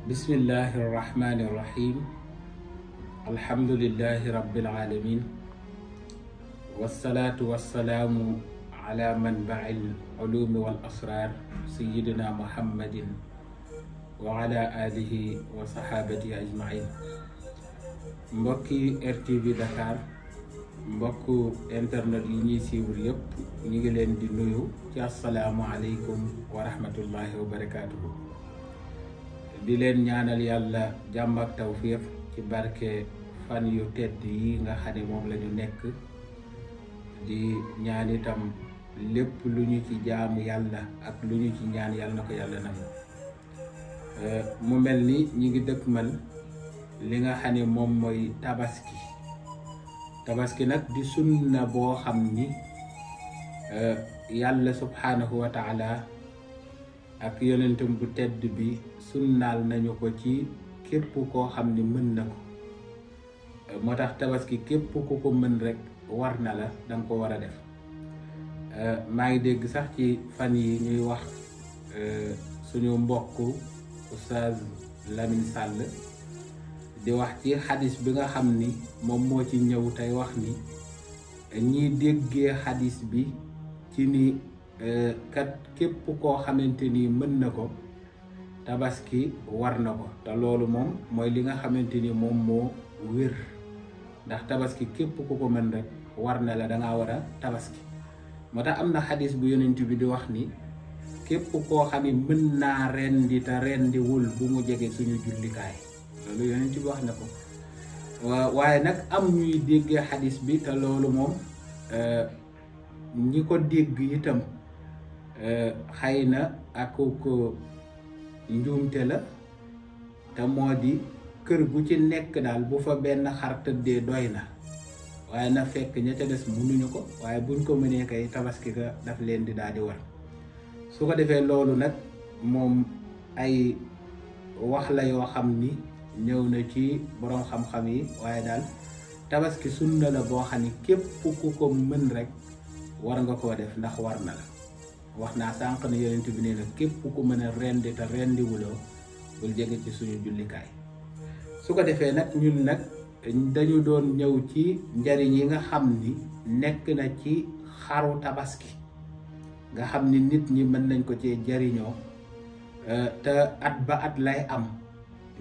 bismillahi irrahmani irrahim alhamdulillahi rabbil alamin wassalaatu wassalaamu ala manbail ulumi wal asrar sayidina muhammadin wa ala alihi wa sahabatihi ajmain. mbokki RTV Dakar, mbokku internet yi ñuy suivre yëpp ñu ngi leen di nuyu ci assalaamu aleykum wa rahmatullahi wa barakatuhu. di leen ñaanal yàlla jàmm ak tawfiq ci barke fan yu tedd yi nga xam ne moom la ñu nekk, di ñaan itam lépp lu ñu ci jaamu yàlla ak lu ñu ci ñaan yàlla na ko yàlla nangu. mu mel ni ñi ngi dëkkmal li nga xam ne moom mooy tabaski nag di sunna boo xam ni yàlla subhanahu wa taala ak yonentam bu tedd bi sunnaal nañu ko ci képp koo xam ni mën na ko. moo tax tabaski képp ku ko mën rek war na la, danga ko war a def. maa ngi dégg sax ci fan yi ñuy wax suñu mbokk Oustaz Lamine Sall di wax ci xadis bi nga xam ni moom moo ci ñëw tey wax ni ñi déggee xadis bi ci ni kat képp koo xamante ni mën na ko tabaski war na ko, te loolu moom mooy li nga xamante ni moom moo wér. ndax tabaski képp ku ko mën rek war na la, dangaa war a tabaski. moo tax am na xadis bu yonent bi di wax ni képp koo xam ne mën naa rendi te rendiwul bu mu jege suñu jullikaay. loolu yonent bi wax na ko. waaye nag am ñuy déggee xadis bi te loolu moom ñi ko dégg itam xëy na ak ko njuumte la, te moo di kër gu ci nekk daal bu fa benn xar tëddee doy na, waaye na fekk ña ca des mënuñu ko, waaye buñ ko mënee kay tabaski ga daf leen di daal di war. su ko defee loolu nag moom ay wax la yoo xam ni ñëw na ci boroom xam-xam yi, waaye daal tabaski sunna la boo xam ni képp ku ko mën rek war nga koo def, ndax war na la. wax naa sànq ne yonent bi nee na képp ku mën a rendi te rendiwuloo bul jege ci suñu jullikaay. su ko defee nag ñun nag dañu doon ñëw ci njariñ yi nga xam ni nekk na ci xaru tabaski, nga xam ni nit ñi mën nañ ko cee jariñoo te at ba at lay am,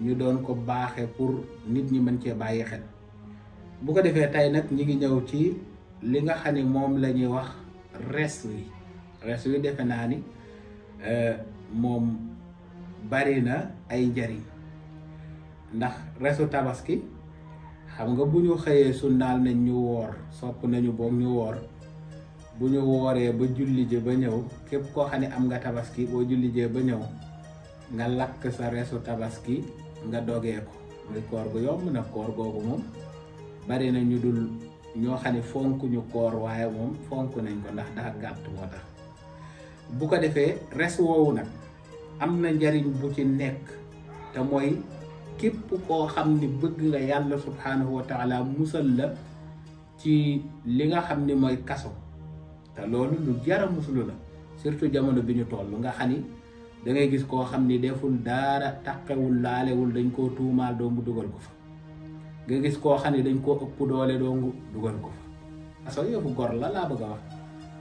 ñu doon ko baaxe pour nit ñi mën cee bàyyi xel. bu ko defee tey nag ñi ngi ñëw ci li nga xam ni moom la ñuy wax res wi defe naa ni moom bari na ay njariñ. ndax resu tabaski xam nga bu ñu xëyee sunnaal nañ ñu woor, sopp nañu boog ñu woor. bu ñu wooree ba julli je ba ñëw, képp koo xam ne am nga tabaski boo julli jee ba ñëw nga lakk sa resu tabaski nga dogee ko. muy koor gu yomb nag. koor googu moom bari na ñu dul ñoo xam ne fonk ñu koor, waaye moom fonk nañ ko ndax daa gàtt moo tax. bu ko defee res woowu nag am na njariñ bu ci nekk, te mooy képp koo xam ni bëgg nga yàlla subhanahu wa taala musal la ci li nga xam ni mooy kaso. te loolu lu jara muslu la, surtout jamono bi ñu toll nga xam ni da ngay gis koo xam ni deful dara, taqewul laalewul, dañ koo tuumaal doongu dugal ko fa. nga gis koo xam ni dañ koo ëpp doole doongu dugal ko fa. kaso yëfu gor la laa bëgg a wax.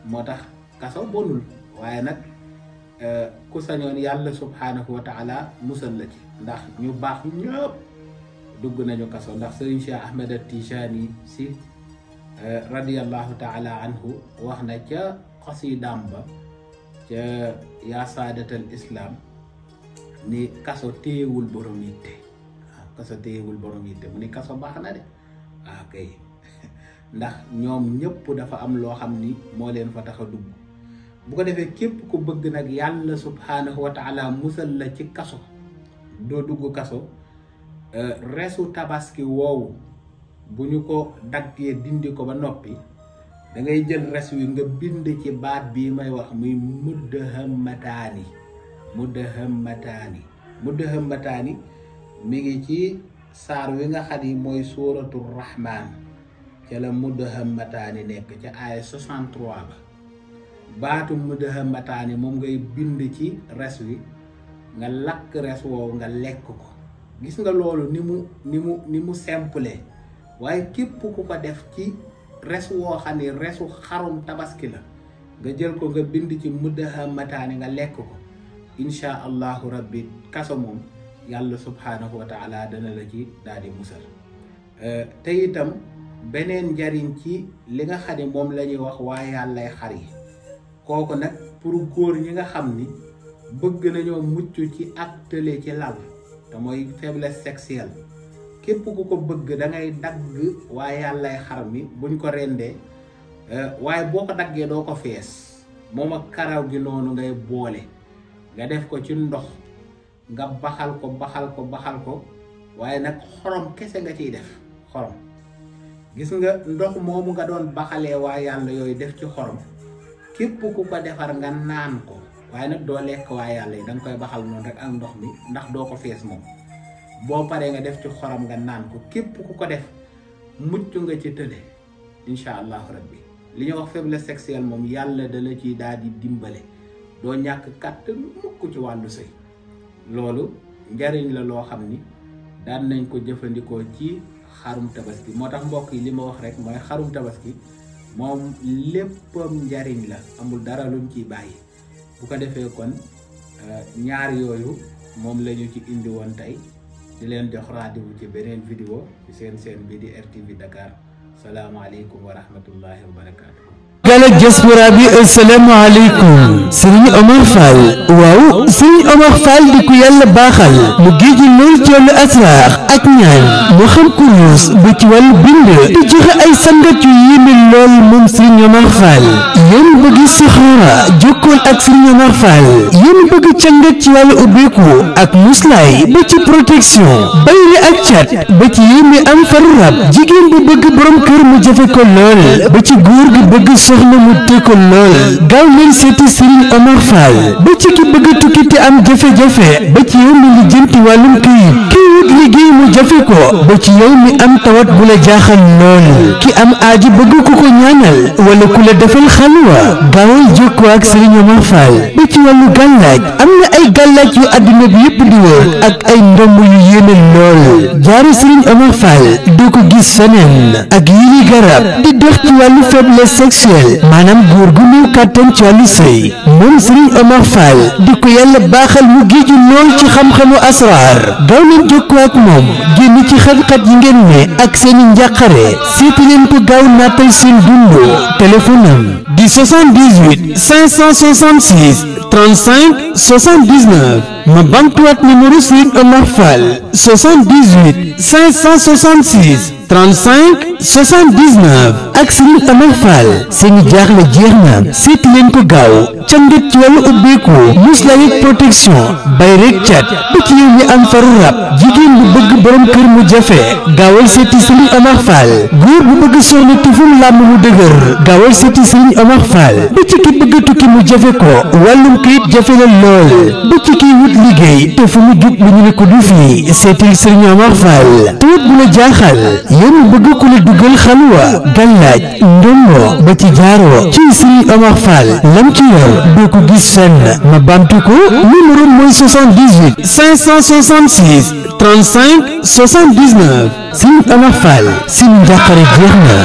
moo tax kaso bonul, waaye nag ku sañoon yàlla subhanahu wa taala musal la ci, ndax ñu baax ñëpp dugg nañu kaso. ndax Sëriñ Cheikh Ahmed Tijani si radiyallahu taala anhu wax na ca xasidaam ba ca yaa saadatal islam ni kaso téyewul borom yitte. waaw kaso téyewul borom yitte, mu ni kaso baax na de. waaw kay ndax ñoom ñëpp dafa am loo xam ni moo leen fa tax a dugg. bu ko defee képp ku bëgg nag yàlla subhanahu wa taala musal la ci kaso, doo dugg kaso, resu tabaski woowu bu ñu ko daggee dindi ko ba noppi, da ngay jël res wi nga bind ci baat bii may wax muy muddahammataani. mi ngi ci saar wi nga xam ni mooy suuratu rahmaan, ca la muddahammataani nekk, ca aaya 63 ba. baatu muddahammataani moom ngay bind ci res wi nga lakk res woowu nga lekk ko gis nga loolu ni mu simple waaye képp ku ko def ci res woo xam ne resu xarum tabaski la nga jël ko nga bind ci muddahamataani nga lekk ko insha allahu rabbi kaso moom yàlla subhanahu wa taala dana la ci daal di musal te itam beneen njariñ ci li nga xam ne moom la ñuy wax waa yàllay xar yi kooku nag pour góor ñi nga xam ni bëgg nañoo mucc ci ak tële ci lal te mooy faiblesse sexuelle képp ku ko bëgg da ngay dagg waa yàllay xar mi buñ ko rendee waaye boo ko daggee doo ko fees moom ak karaw gi noonu ngay boole nga def ko ci ndox nga baxal ko waaye nag xorom kese nga ciy def xorom gis nga ndox moomu nga doon baxalee waa yàlla yooyu def ci xorom képp ku ko defar nga naan ko waaye nag doo lekk waa yàlla yi da nga koy baxal noonu rek ak ndox mi ndax doo ko fees moom boo paree nga def ci xorom nga naan ko képp ku ko def mucc nga ci tële insha allahu rabbi li ñuy wax faiblesse sexuelle moom yàlla dala ciy daal di dimbale doo ñàkk kàttan mukk ci wàllu sëy loolu njariñ la loo xam ni daan nañ ko jëfandikoo ci xarum tabaski moo tax mbokk yi li ma wax rek mooy xarum tabaski moom léppam njariñ la amul dara luñ ciy bàyyi bu ko defee kon ñaar yooyu moom la ñu ci indi woon tey di leen jox rendez-vous ci beneen vidéo ci seen bi di RTV Dakar salaamaaleykum wa rahmatullahi wa barakatuh galak diaspora bi asalaamaaleykum Serigne Omar Fall waaw Serigne Omar Fall di ku yàlla baaxal mu géeju lool ci wàllu asraar ak ñaan moo xam kurus ba ci wàllu bind di joxe ay sangat yu yéeme lool moom Serigne Omar Fall yéen bëgg sixaara jokkool ak Serigne Omar Fall yéen bëgg cangat ci wàllu ubbeeku ak muslaay ba ci protection bayri ak cat ba ci yéeme am faru rab jigéen bu bëgg borom kër mu jafe ko lool ba ci góor gi bëgg soxna mu tekko lool gaaw leen seeti Serigne Omar Fall ba ci ki bëgg tukki te am jafe-jafe ba ci yow mi lijjanti wàllum këyit kii wut liggéey mu jafe ko ba ci yow mi am tawat bu la jaaxal lool ki am aaji bëgg ku ko ñaanal wala ku la defal xalwa gaawal jokkoo ak Serigne Omar Fall ba ci wàllu gàllaaj am na ay gàllaaj yu àdduna bi yépp di wër ak ay ndomb yu yéeme lool jaaru Serigne Omar Fall doo ko gis feneen ak yii garab di dox ci wàllu faiblesse sexuelle maanaam góor gu néew kàttan ci wàllu sëy moom Serigne Omar Fall di ko yàlla baaxal mu géeju lool ci xam-xamu asraar gaaw leen jokkoo ak moom génn ci xat-xat yi ngeen ne ak seeni njàqare seeti leen ko gaaw naatal seen dund téléphone am di 78 566 35 79 ma bamtuwaat numéro Serigne Omar Fall 78 566 35 79 ak Serigne Omar Fall seeni jaaxle jeex na seeti leen ko gaaw cangat ci wàllu ubbeeku muslaay ak protection bay rek cat ba ci yow ñi am faru rab jigéen bu bëgg borom kër mu jafe gaawal seeti Serigne Omar Fall góor bu bëgg soxna tuful làmb mu dëgër gaawal seeti Serigne Omar Fall ba ci ki bëgg tukki mu jafe ko wàllum kayit jafe la lool ba ci kiy wut liggéey te fu mu jub lu ñu ne ko du fii seetil Serigne Omar Fall tawat bu la jaaxal yéen bëgg ku la dugal xalwa gàllaaj ndombo ba ci jaaroo ci Serigne Omar Fall lam ci yor doo ko gis fenn ma bamtu ko numéro mooy 78 566 35 79 Serigne Omar Fall seen njàqare jeex na